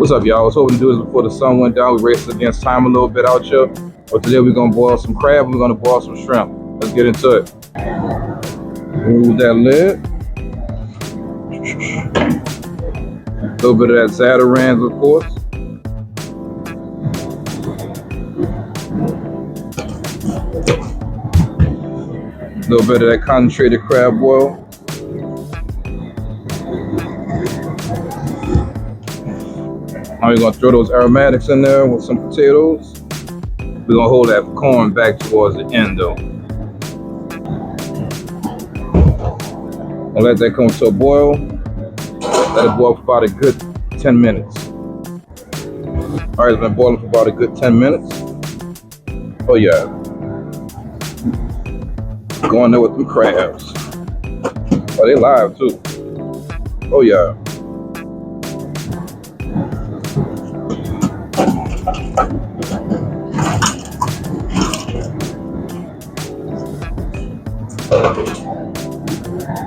What's up, y'all? I was hoping to do this before the sun went down. We raced against time a little bit out here. But today we're gonna boil some crab and we're gonna boil some shrimp. Let's get into it. Remove that lid. A little bit of that Zatarans, of course. A little bit of that concentrated crab oil. Now we're gonna throw those aromatics in there with some potatoes. We're gonna hold that corn back towards the end though. And let that come to a boil. Let it boil for about a good 10 minutes. All right, it's been boiling for about a good 10 minutes. Oh yeah. Going there with them crabs. Oh, they live too. Oh yeah.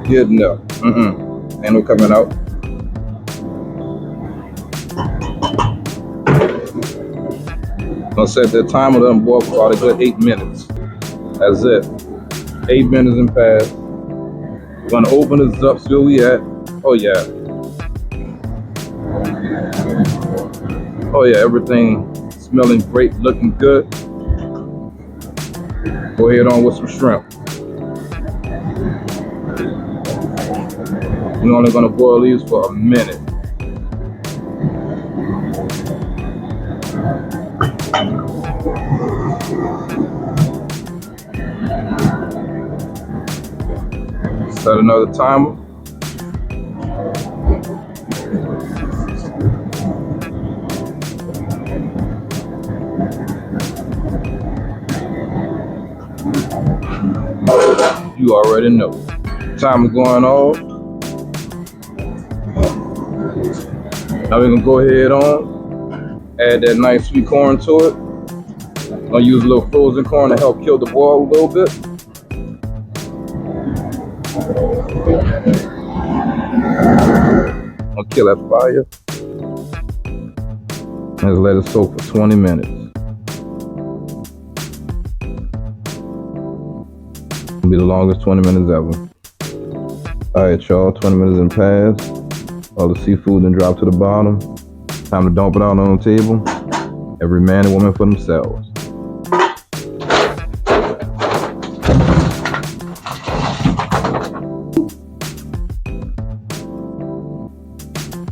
Good enough. Ain't no coming out. Gonna set that timer, let them boil for about a good 8 minutes. That's it. 8 minutes and past. Gonna open this up, see where we at. Oh yeah. Oh yeah, everything smelling great, looking good. Go ahead on with some shrimp. We're only gonna boil these for a minute. Set another timer. You already know. Timer going off. Now we're gonna go ahead on, add that nice sweet corn to it. Gonna use a little frozen corn to help kill the boil a little bit. I'll kill that fire. And let it soak for 20 minutes. It'll be the longest 20 minutes ever. Alright y'all, 20 minutes in past. All the seafood then drop to the bottom. Time to dump it out on the table. Every man and woman for themselves.